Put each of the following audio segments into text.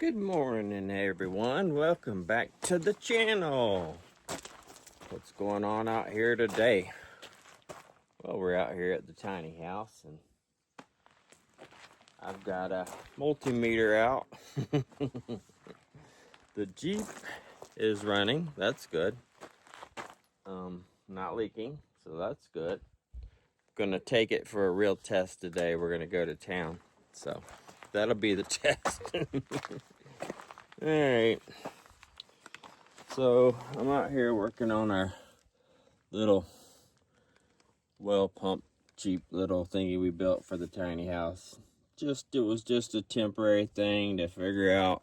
Good morning, everyone. Welcome back to the channel. What's going on out here today? Well, we're out here at the tiny house, and I've got a multimeter out. The Jeep is running. That's good. Not leaking, so that's good. Gonna take it for a real test today. We're gonna go to town, so that'll be the test. All right. So I'm out here working on our little well pump, cheap little thingy we built for the tiny house. It was just a temporary thing to figure out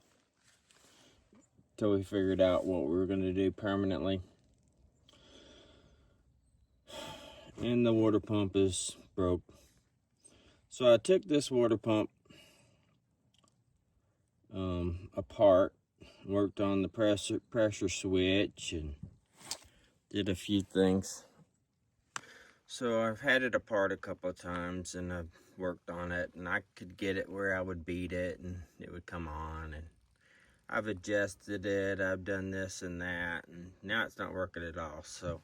till we figured out what we were gonna do permanently. And the water pump is broke. So I took this water pump apart, worked on the pressure switch, and did a few things. So I've had it apart a couple of times, and I've worked on it, and I could get it where I would beat it and it would come on, and I've adjusted it, I've done this and that, and now it's not working at all. So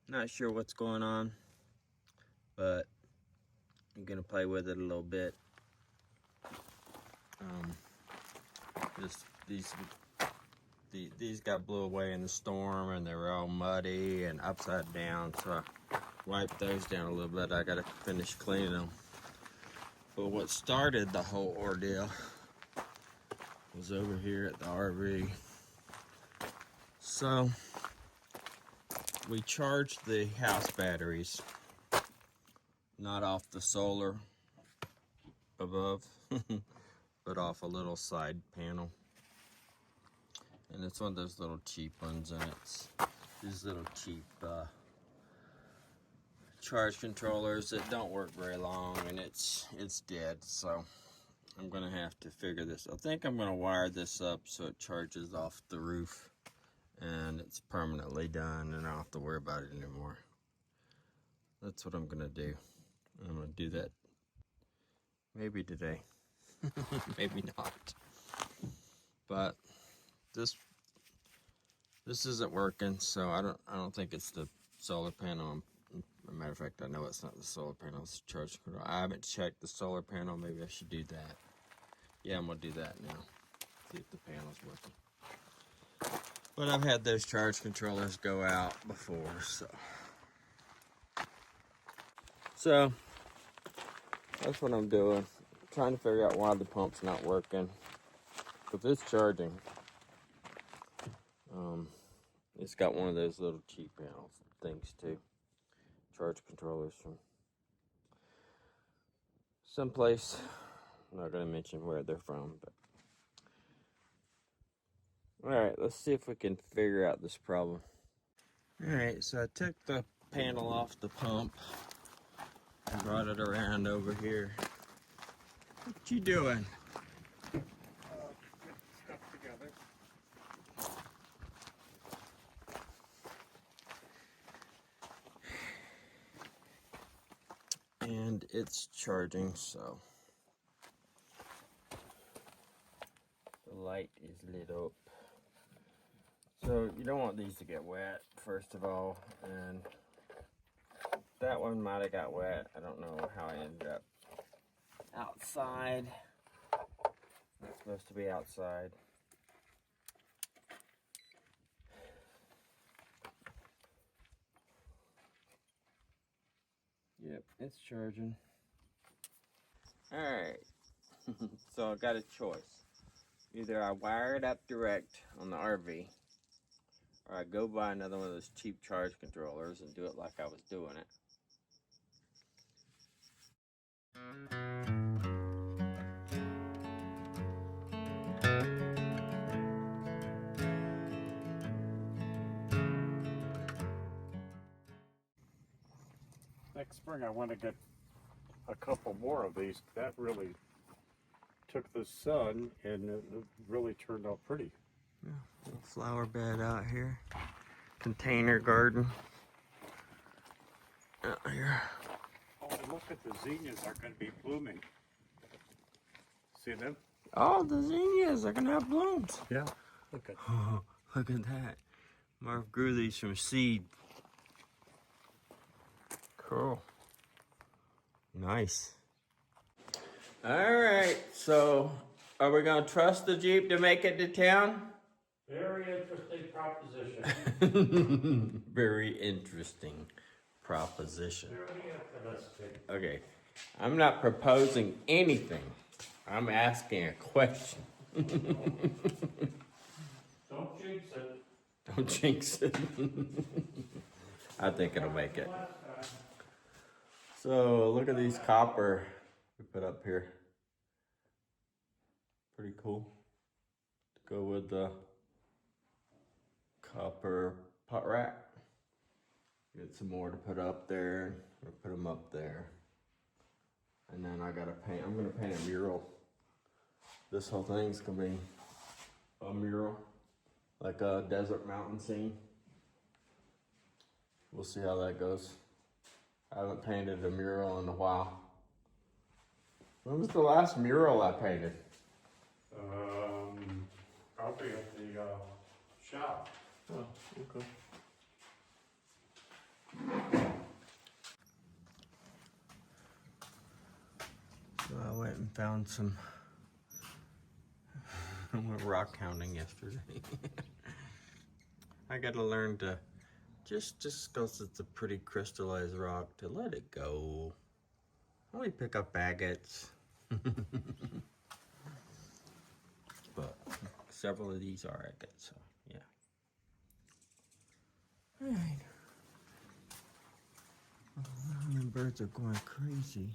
not sure what's going on, but I'm gonna play with it a little bit. These got blew away in the storm, and they were all muddy and upside down, so I wiped those down a little bit. I gotta finish cleaning them. But what started the whole ordeal was over here at the RV. So we charged the house batteries, not off the solar above, but off a little side panel. And it's one of those little cheap ones, and it's these little cheap charge controllers that don't work very long, and it's dead. So I'm gonna have to figure this. I think I'm gonna wire this up so it charges off the roof, and it's permanently done, and I don't have to worry about it anymore. That's what I'm gonna do. I'm gonna do that maybe today, maybe not. But this isn't working, so I don't think it's the solar panel. As a matter of fact, I know it's not the solar panel, it's the charge control. I haven't checked the solar panel. Maybe I should do that. Yeah, I'm gonna do that now. See if the panel's working. But I've had those charge controllers go out before, so that's what I'm doing. I'm trying to figure out why the pump's not working, because it's charging. It's got one of those little cheap panels things too. Charge controllers from someplace. I'm not gonna mention where they're from, but all right, let's see if we can figure out this problem. All right, so I took the panel off the pump and brought it around over here. What you doing? Get stuff together. And it's charging, so the light is lit up. So you don't want these to get wet, first of all, and that one might have got wet. I don't know how I ended up outside. It's supposed to be outside. Yep, it's charging. Alright, so I got a choice. Either I wire it up direct on the RV, or I go buy another one of those cheap charge controllers and do it like I was doing it. Next spring I want to get a couple more of these. That really took the sun and it really turned out pretty. Yeah, little flower bed out here. Container garden. Out here. Oh, look at the zinnias are going to be blooming. See them? Oh, the zinnias are gonna have blooms. Yeah. Look at Oh, look at that. Marv grew these from seed. Cool. Nice. All right, so are we gonna trust the Jeep to make it to town? very interesting proposition. Very interesting proposition. Very interesting. Okay, I'm not proposing anything. I'm asking a question. Don't jinx it. Don't jinx it. I think it'll make it. So look at these copper we put up here. Pretty cool. To go with the copper pot rack. Get some more to put up there, or put them up there. And then I gotta paint, I'm gonna paint a mural. This whole thing's gonna be a mural, like a desert mountain scene. We'll see how that goes. I haven't painted a mural in a while. When was the last mural I painted? Probably at the shop. Oh, okay. So I went and found some. I went rock hounding yesterday. I gotta learn to just because it's a pretty crystallized rock, to let it go. Only pick up agates. But several of these are agates, so yeah. Alright. Oh, my birds are going crazy.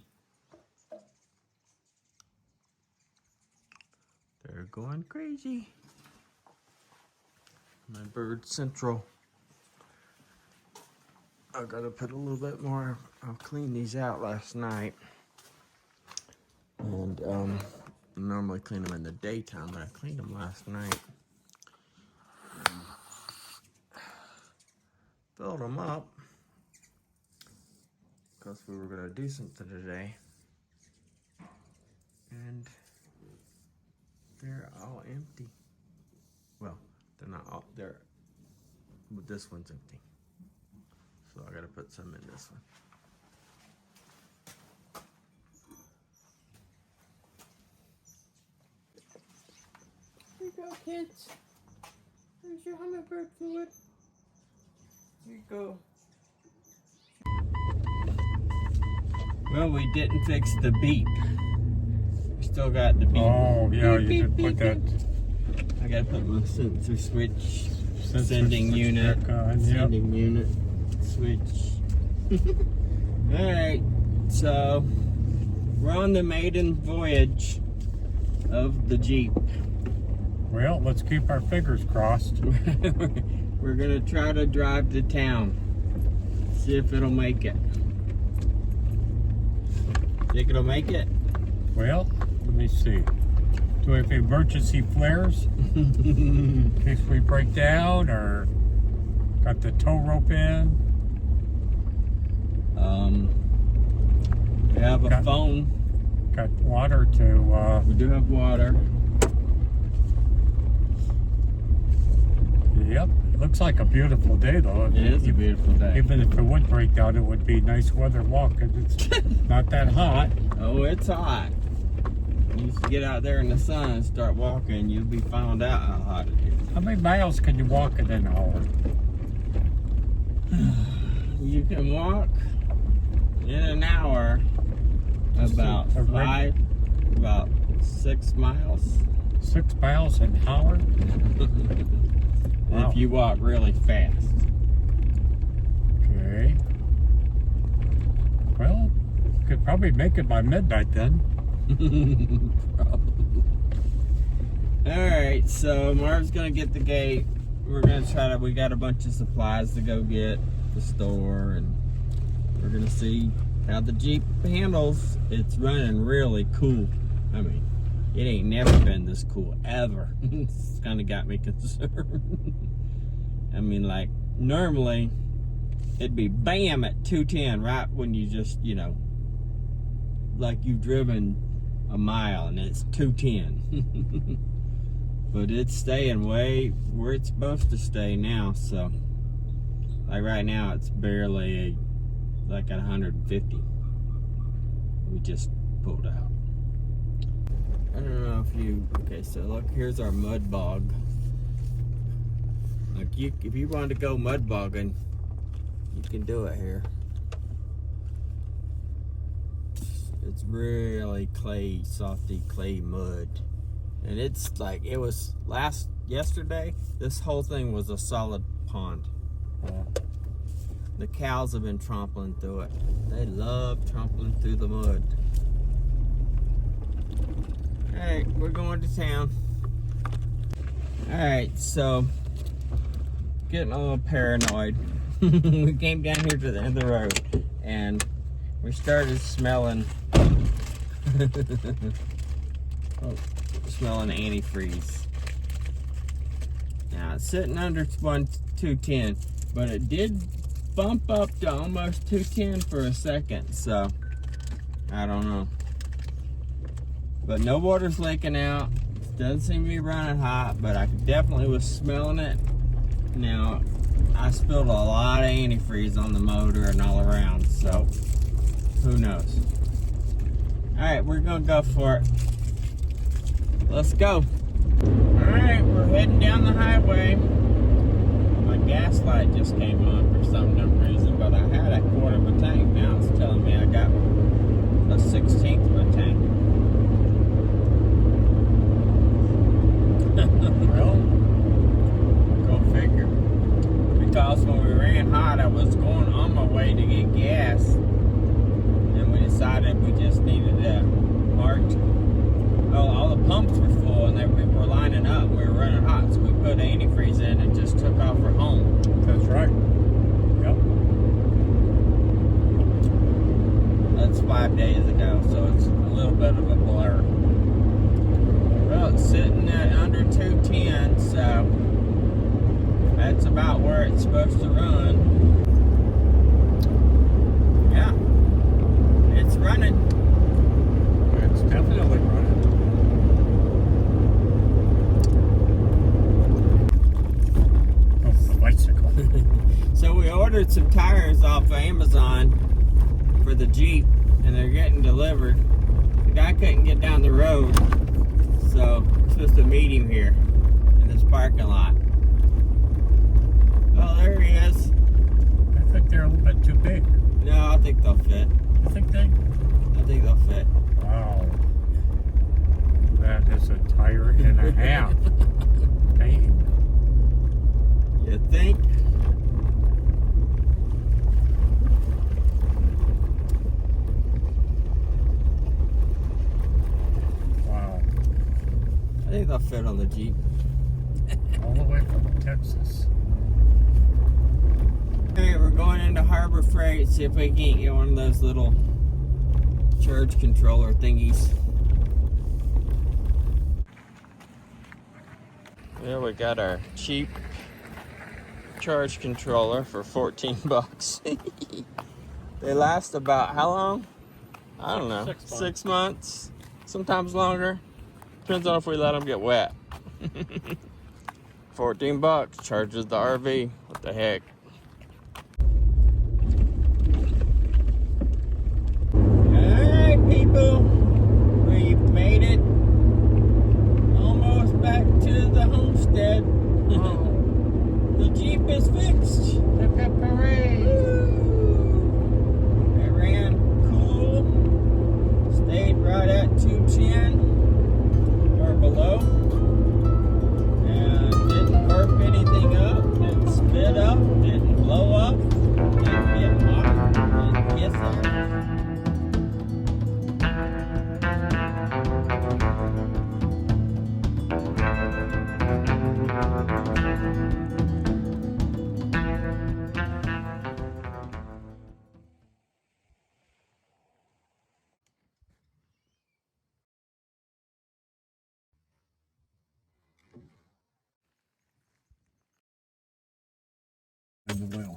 They're going crazy. My bird central. I gotta put a little bit more. I'll clean these out last night. And I normally clean them in the daytime, but I cleaned them last night. Filled them up because we were gonna do something today. And they're all empty. Well, they're not all, but this one's empty. So I gotta put some in this one. Here you go, kids. There's your hummingbird fluid. Here you go. Well, we didn't fix the beep. We still got the beep. Oh, yeah, Beep, you did beep, put that beep. I gotta put my sensor switch, sending switch unit, back on. Yep. sending unit, switch. Alright, so we're on the maiden voyage of the Jeep. Well, let's keep our fingers crossed. We're gonna try to drive to town. See if it'll make it. Think it'll make it? Well, let me see. Do we have emergency flares in case we break down, or got the tow rope in? We have a phone. Got water to, We do have water. Yep, it looks like a beautiful day though. It is a beautiful day. Even if it would break down, it would be nice weather walking. It's not that hot. Oh, it's hot. You just get out there in the sun and start walking, you'll be found out how hot it is. How many miles can you walk in an hour? You can walk in an hour about about 6 miles. 6 miles an hour? Wow. If you walk really fast. Okay. Well, could probably make it by midnight then. Probably. Alright, so Marv's gonna get the gate. We're gonna we got a bunch of supplies to go get at the store, and we're gonna see how the Jeep handles. It's running really cool. I mean, it ain't never been this cool ever. It's kind of got me concerned. I mean, like, normally it'd be bam at 210 right when you just, you know, like you've driven a mile, and it's 210. But it's staying way where it's supposed to stay now, so like right now it's barely like at 150. We just pulled out. I don't know if you, okay, so look, here's our mud bog. Like if you wanted to go mud bogging, you can do it here. It's really clay, softy clay mud. And it's like, it was yesterday, this whole thing was a solid pond. The cows have been trampling through it. They love trampling through the mud. Alright, we're going to town. Alright, so, getting a little paranoid. We came down here to the end of the road, and we started smelling smelling antifreeze. Now it's sitting under 210, but it did bump up to almost 210 for a second, so I don't know. But no water's leaking out. It doesn't seem to be running hot, but I definitely was smelling it. Now I spilled a lot of antifreeze on the motor and all around, so who knows. Alright, we're gonna go for it. Let's go. Alright, we're heading down the highway. My gas light just came on for some dumb reason, but I had a quarter of a tank. Now it's telling me I got a 1/16 of a tank. Well, go figure. Because when we ran hot, I was going on my way to get gas. And we decided we just needed to mark. Oh, all the pumps were full and we were lining up. We were running hot, so we put antifreeze in and just took off for home. That's right. Yep. That's 5 days ago, so it's a little bit of a blur. Well, it's sitting at under 210, so that's about where it's supposed to run. Yeah, it's running. It's definitely running. Bicycle. So we ordered some tires off of Amazon for the Jeep, and they're getting delivered. The guy couldn't get down the road, so we're supposed to meet him here in this parking lot. Oh, there he is. I think they're a little bit too big. No, I think they'll fit. You think they? I think they'll fit. Wow. That is a tire and a half. Dang. You think? Wow. I think they'll fit on the Jeep. All the way from Texas. Alright, we're going into Harbor Freight, see if we can't get one of those little charge controller thingies. Yeah, we got our cheap charge controller for 14 bucks. They last about how long? I don't know. 6 months. Sometimes longer. Depends on if we let them get wet. 14 bucks charges the RV. What the heck? Alright, people. We made it almost back to the homestead. The Jeep is fixed. Hip hip hooray! It ran cool. Stayed right at 210 or below. And didn't burp anything up. Didn't spit up. Didn't blow up. Didn't get hot. Didn't kiss out. And the wheel.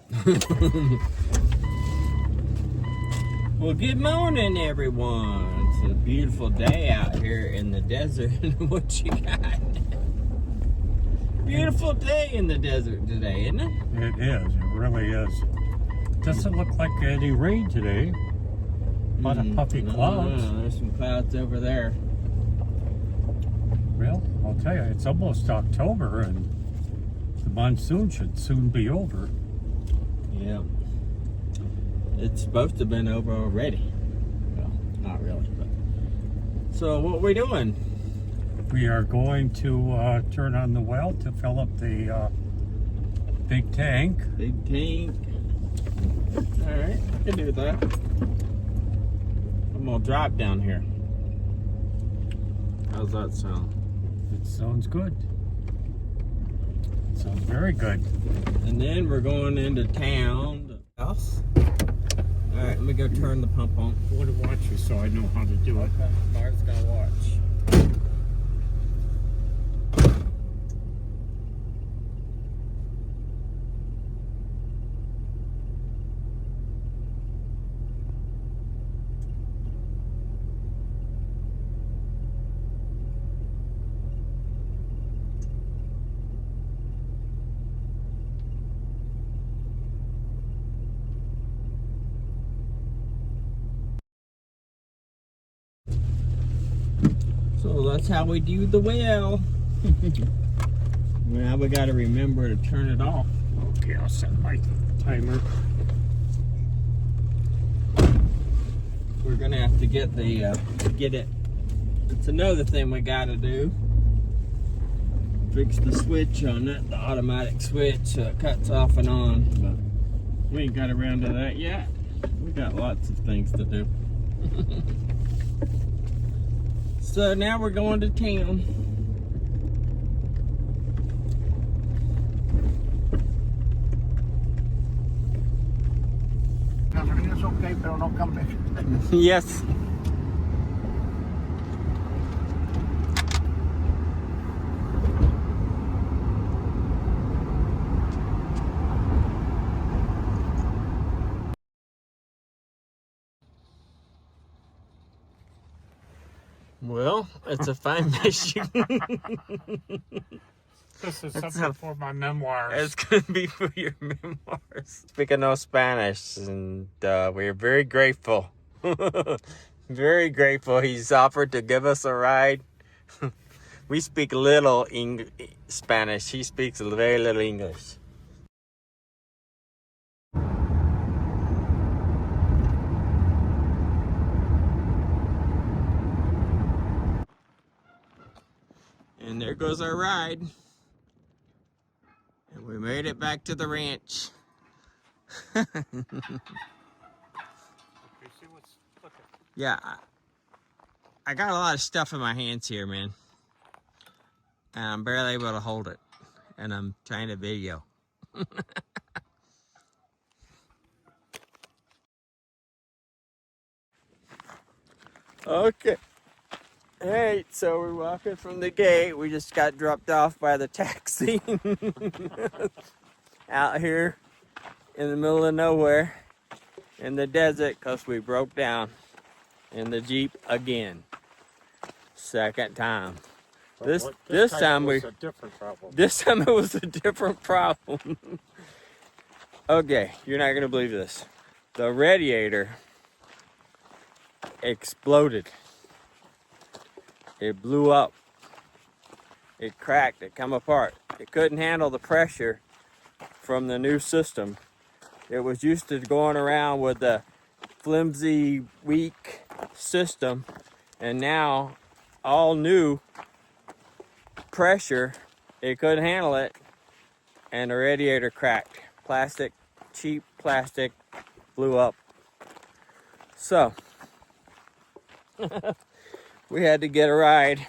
Well, good morning, everyone. It's a beautiful day out here in the desert. What you got? Beautiful day in the desert today, isn't it? It is. It really is. Doesn't look like any rain today. A lot of puffy clouds. No, there's some clouds over there. Well, I'll tell you, it's almost October and the monsoon should soon be over. Yeah. It's supposed to have been over already. Well, not really, but. So what we doing? We are going to turn on the well to fill up the big tank. Big tank. Alright, I can do that. I'm gonna drop down here. How's that sound? It sounds good. It sounds very good. And then we're going into town. House. Alright, let me go turn the pump on. I want to watch you so I know how to do it. Okay, Mark's gonna watch. So that's how we do the well. Now we gotta remember to turn it off. Okay, I'll set my timer. We're gonna have to get the get it. It's another thing we gotta do. Fix the switch on it, the automatic switch, so it cuts off and on. But we ain't got around to that yet. We got lots of things to do. So now we're going to town. Gasolina's okay, pero no cambia. Yes. Well, it's a fine mission. This is That's something for my memoirs. It's going to be for your memoirs. Speaking no Spanish, and we're very grateful. Very grateful he's offered to give us a ride. We speak little Spanish. He speaks very little English. And there goes our ride. And we made it back to the ranch. Yeah, I got a lot of stuff in my hands here, man. And I'm barely able to hold it. And I'm trying to video. Okay. Hey, so we're walking from the gate. We just got dropped off by the taxi. Out here in the middle of nowhere in the desert because we broke down in the Jeep again. Second time. This time was a different problem. This time it was a different problem. Okay, you're not gonna believe this. The radiator exploded. It blew up. It cracked. It come apart. It couldn't handle the pressure from the new system. It was used to going around with the flimsy, weak system, and now all new pressure, it couldn't handle it, and the radiator cracked. Plastic, cheap plastic, blew up. So we had to get a ride.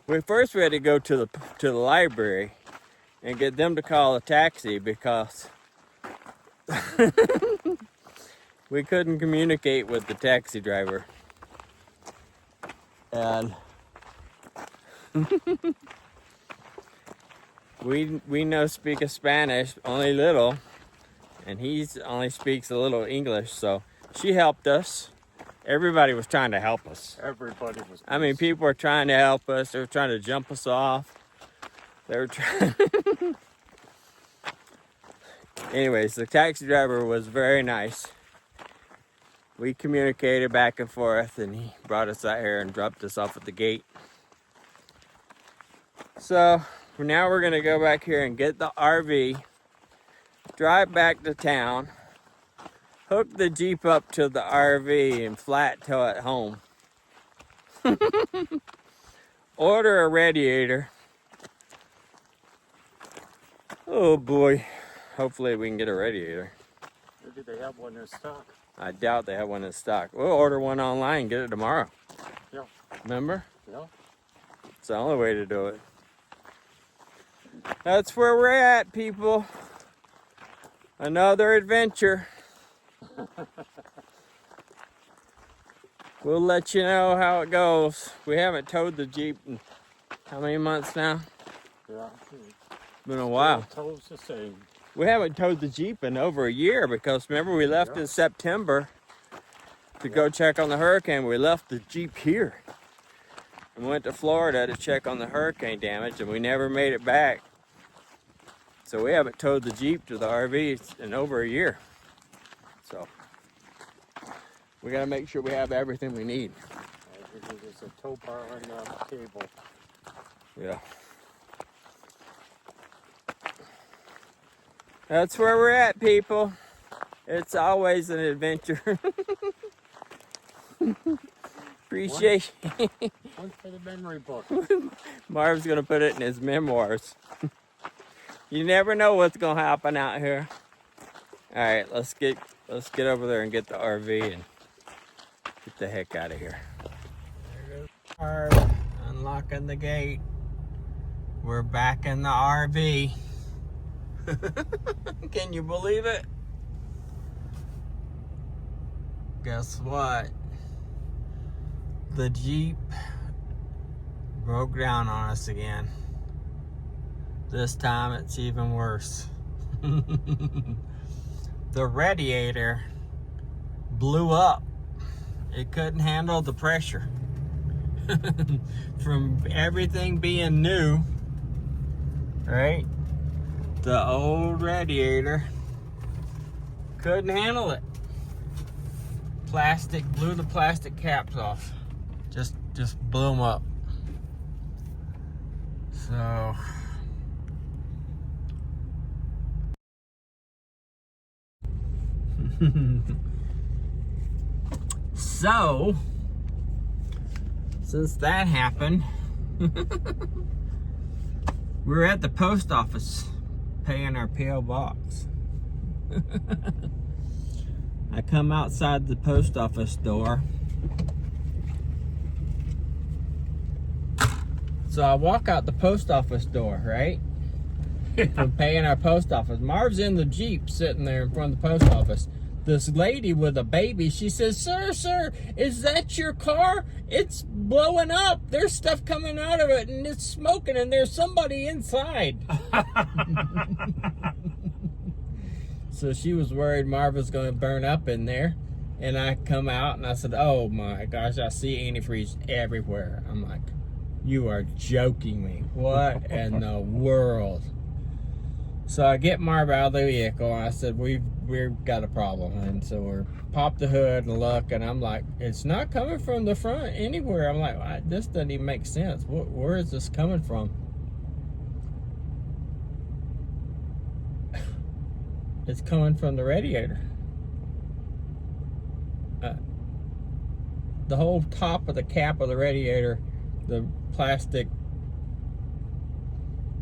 We had to go to the library and get them to call a taxi because we couldn't communicate with the taxi driver. And we know speak a Spanish, only little, and he's only speaks a little English, so she helped us Everybody was trying to help us. Everybody was. I mean, people were trying to help us. They were trying to jump us off. They were trying. Anyways, the taxi driver was very nice. We communicated back and forth, and he brought us out here and dropped us off at the gate. So now we're gonna go back here and get the RV, drive back to town, hook the Jeep up to the RV and flat tow it home. Order a radiator. Oh boy, hopefully we can get a radiator. Maybe they have one in stock. I doubt they have one in stock. We'll order one online and get it tomorrow. Yeah. Remember? Yeah. It's the only way to do it. That's where we're at, people. Another adventure. We'll let you know how it goes. We haven't towed the Jeep in how many months now? Yeah. Been a while. Toes the same. We haven't towed the Jeep in over a year because remember we left in September to go check on the hurricane. We left the Jeep here and went to Florida to check on the hurricane damage, and we never made it back. So we haven't towed the Jeep to the RV in over a year. So we gotta make sure we have everything we need. There's a tow bar on the table. Yeah. That's where we're at, people. It's always an adventure. Appreciate One for the memory book. Marv's gonna put it in his memoirs. You never know what's gonna happen out here. All right, let's get over there and get the RV and get the heck out of here. There goes unlocking the gate. We're back in the RV. Can you believe it? Guess what? The Jeep broke down on us again. This time it's even worse. The radiator blew up. It couldn't handle the pressure. From everything being new, right? The old radiator couldn't handle it. Plastic blew the plastic caps off. Just blew them up. So so since that happened, we're at the post office paying our P.O. box. I come outside the post office door. So I walk out the post office door, right? I'm paying our post office. Marv's in the Jeep sitting there in front of the post office. This lady with a baby, she says, sir, is that your car? It's blowing up. There's stuff coming out of it and it's smoking and there's somebody inside. So she was worried Marv was going to burn up in there. And I come out and I said, oh my gosh, I see antifreeze everywhere. I'm like, you are joking me. What in the world? So I get Marv out of the vehicle and I said, we've got a problem. And so we pop the hood and look, and I'm like, it's not coming from the front anywhere. I'm like, this doesn't even make sense. Where is this coming from? It's coming from the radiator. The whole top of the cap of the radiator, the plastic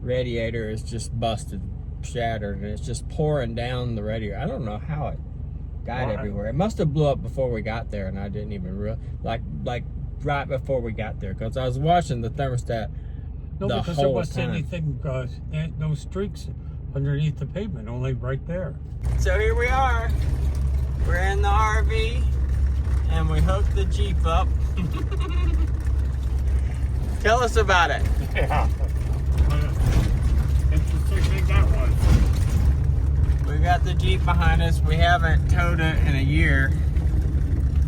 radiator is just busted, shattered, and it's just pouring down the radiator. I don't know how it got everywhere. It must have blew up before we got there, and I didn't even realize, like right before we got there, because I was watching the thermostat the because there whole wasn't time. anything, no streaks underneath the pavement, only right there. So here we are. We're in the RV, and we hooked the Jeep up. Tell us about it. Yeah. Interesting thing that was. We got the Jeep behind us. We haven't towed it in a year.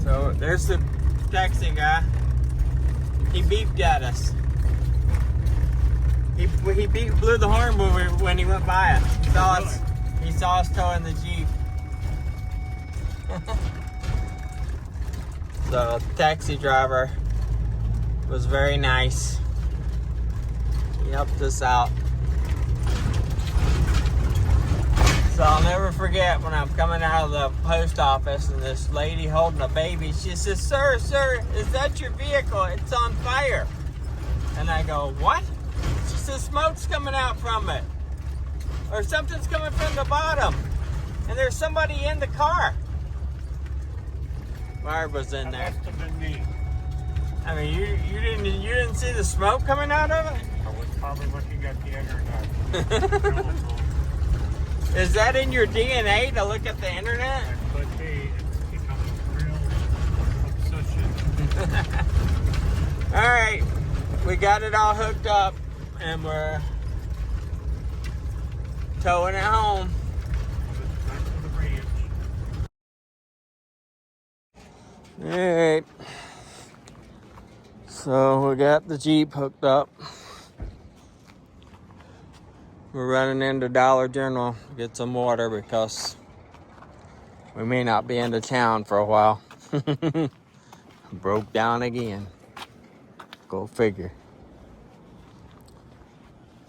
So there's the taxi guy. He beeped at us. He blew the horn when he went by us. He saw us towing the Jeep. So the taxi driver was very nice. He helped us out. So I'll never forget when I'm coming out of the post office and this lady holding a baby, she says, sir, is that your vehicle? It's on fire. And I go, what? She says, smoke's coming out from it. Or something's coming from the bottom. And there's somebody in the car. Barb was in there. That must have been me. I mean, you didn't see the smoke coming out of it? I was probably looking at the internet. Is that in your DNA to look at the internet? But hey, it's become a real obsession. All right, we got it all hooked up and we're towing it home. Back to the ranch. All right, so we got the Jeep hooked up. We're running into Dollar General to get some water because we may not be into town for a while. Broke down again. Go figure.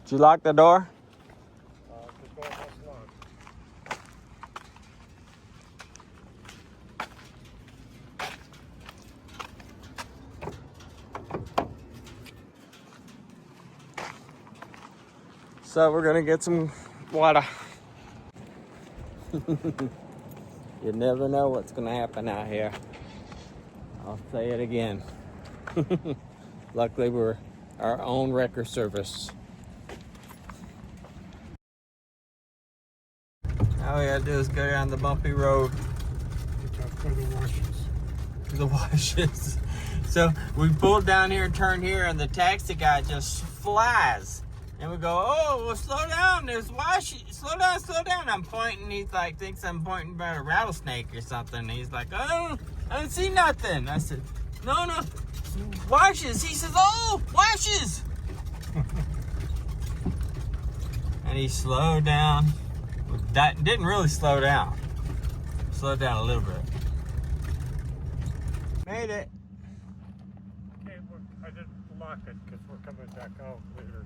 Did you lock the door? The door was locked. So we're gonna get some water. You never know what's gonna happen out here. I'll say it again. Luckily we're our own wrecker service. All we gotta do is go down the bumpy road. For the washes. The washes. So we pulled down here and turned here and the taxi guy just flies. And we go, oh, well, slow down. There's washes. Slow down. I'm pointing. He's like, thinks I'm pointing about a rattlesnake or something. And he's like, oh, I don't see nothing. I said, no, washes. He says, oh, washes. And he slowed down. That didn't really slow down. Slowed down a little bit. Made it. Okay, I didn't lock it because we're coming back out later.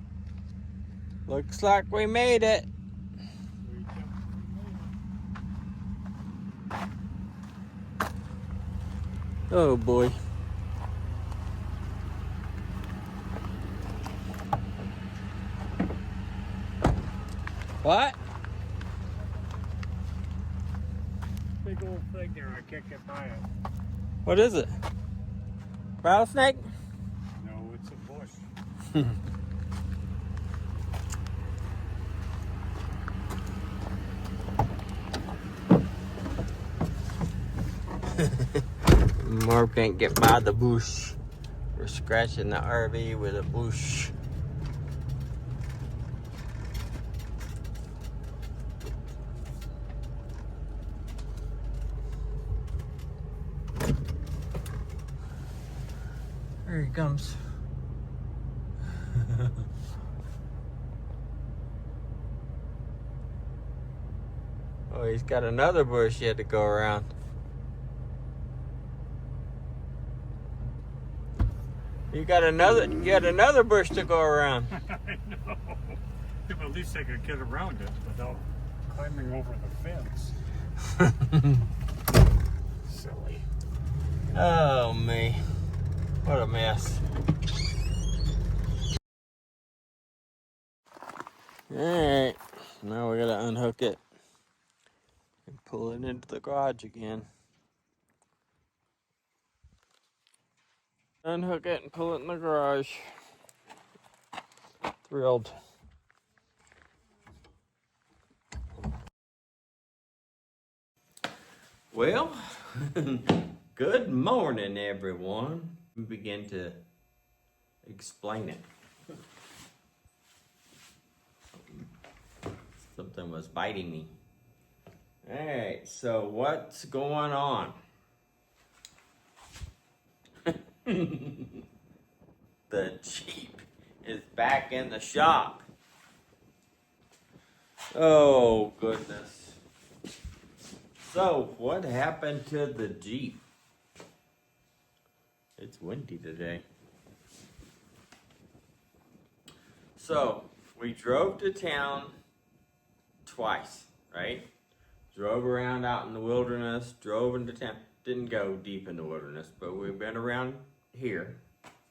Looks like we made it. Oh boy. What? Big old thing there, I can't get by it. What is it? Rattlesnake? No, it's a bush. Mark can't get by the bush. We're scratching the RV with a bush. There he comes. Oh, he's got another bush he had to go around. You got another bush to go around. I know. At least I could get around it without climbing over the fence. Silly. Oh me. What a mess. Alright. Now we gotta unhook it and pull it into the garage again. Unhook it and pull it in the garage. Thrilled. Well, good morning, everyone. We begin to explain it. Something was biting me. All right, so what's going on? The Jeep is back in the shop. Oh, goodness. So, what happened to the Jeep? It's windy today. So, we drove to town twice, right? Drove around out in the wilderness, drove into town. Didn't go deep in the wilderness, but we've been around here,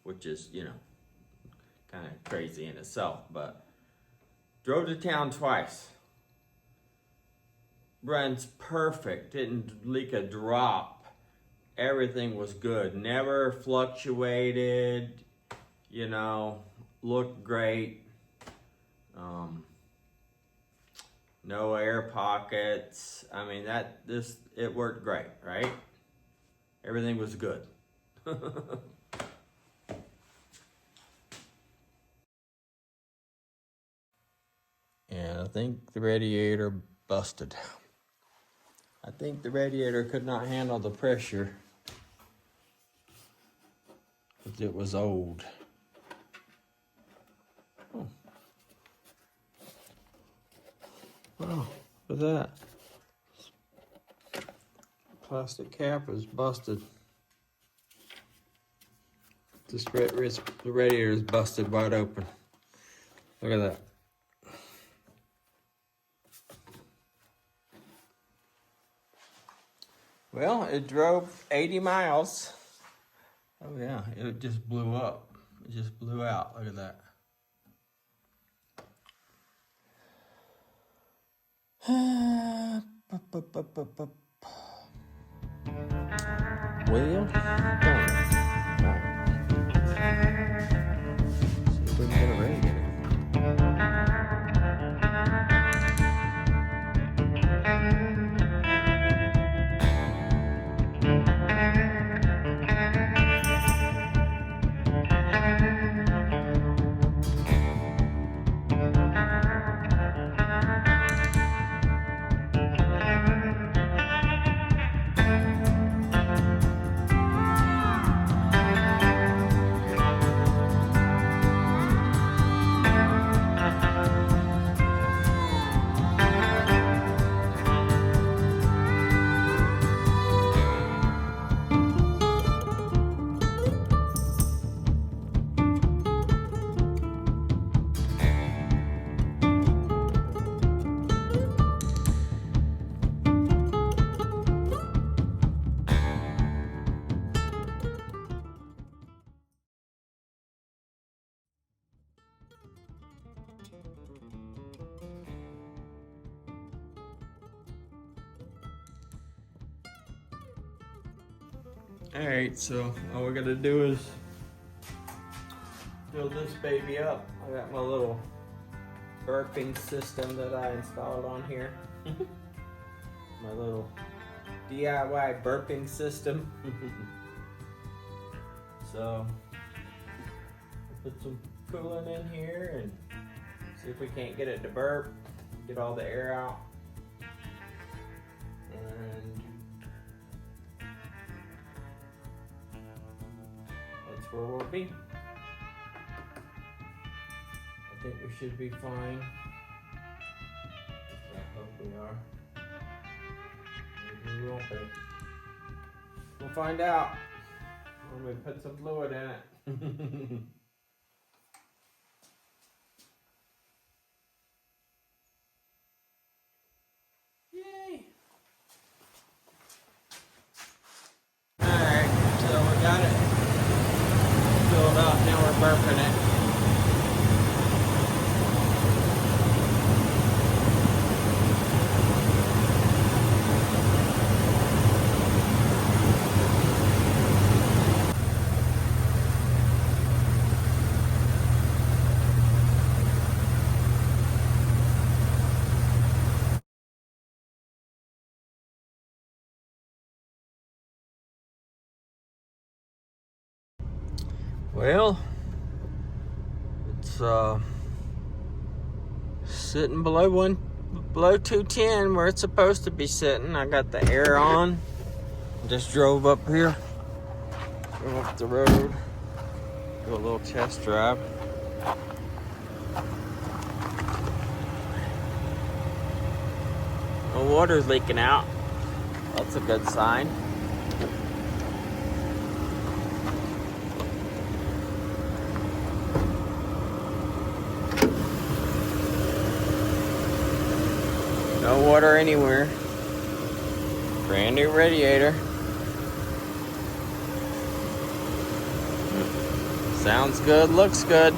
which is, you know, kind of crazy in itself, but drove to town twice. Runs perfect, didn't leak a drop. Everything was good, never fluctuated, you know, looked great. No air pockets. I mean, it worked great, right? Everything was good. And I think the radiator busted. I think the radiator could not handle the pressure because it was old. Oh. Wow, look at that. Plastic cap is busted. The radiator is busted wide open. Look at that. Well, it drove 80 miles. Oh yeah, it just blew up. It just blew out. Look at that. Well, darn it. See if we can get a radiator. Alright, so all we're gonna do is fill this baby up. I got my little burping system that I installed on here. My little DIY burping system. So put some coolant in here and see if we can't get it to burp, get all the air out. And that's where we'll be. I think we should be fine. I hope we are. Maybe we won't be. We'll find out when we put some fluid in it. Yay! Alright, so we got it filled up, now we're burping it. Well, it's sitting below 210 where it's supposed to be sitting. I got the air on. Just drove up here. Go up the road, do a little test drive. The water's leaking out. That's a good sign. No water anywhere. Brand new radiator. Sounds good, looks good.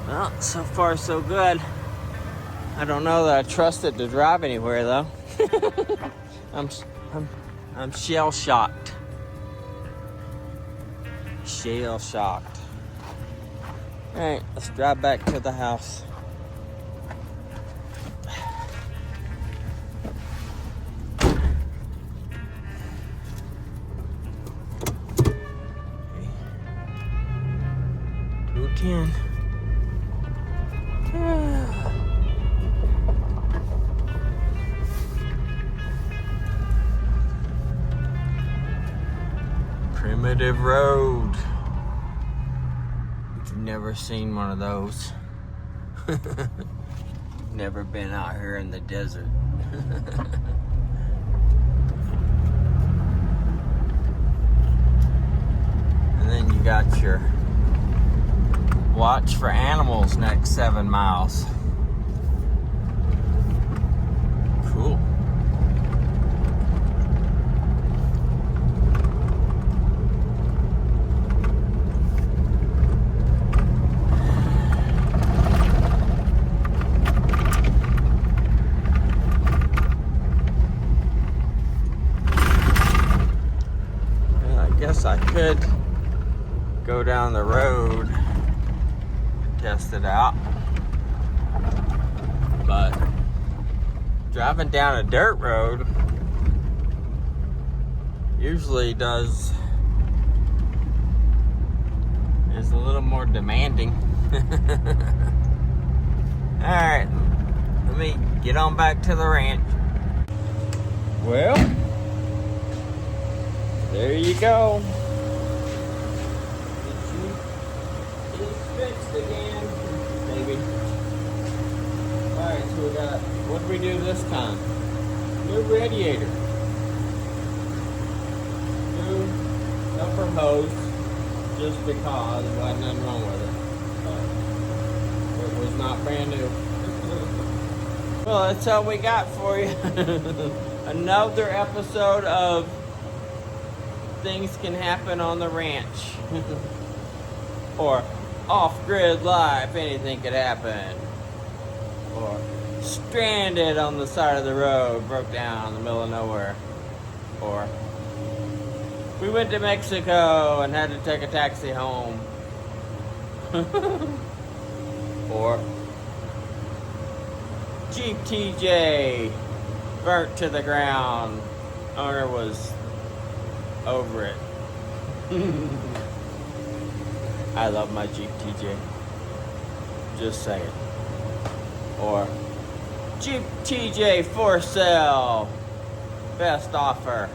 Well, so far so good. I don't know that I trust it to drive anywhere though. I'm shell shocked. Shell shocked. All right, let's drive back to the house. Okay. 210. Primitive road. If you've never seen one of those, never been out here in the desert. And then you got your watch for animals next 7 miles. Cool. Well, I guess I could go down the road, test it out, but driving down a dirt road usually is a little more demanding. All right, let me get on back to the ranch. Well, there you go. It's fixed again, maybe. Alright, so we got, what did we do this time? New radiator. New upper hose, just because there wasn't nothing wrong with it. But it was not brand new. Well, that's all we got for you. Another episode of Things Can Happen on the Ranch. Or off-grid life, anything could happen. Or stranded on the side of the road, broke down in the middle of nowhere. Or we went to Mexico and had to take a taxi home. Or Jeep TJ burnt to the ground. Owner was over it. I love my Jeep TJ. Just saying. Or Jeep TJ for sale. Best offer.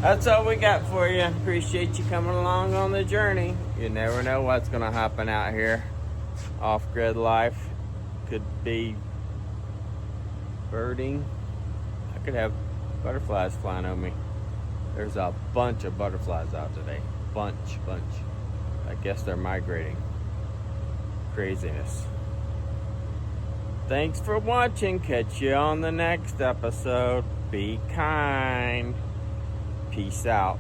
That's all we got for you. Appreciate you coming along on the journey. You never know what's going to happen out here. Off-grid life. Could be birding. I could have butterflies flying on me. There's a bunch of butterflies out today. Bunch. I guess they're migrating. Craziness. Thanks for watching. Catch you on the next episode. Be kind. Peace out.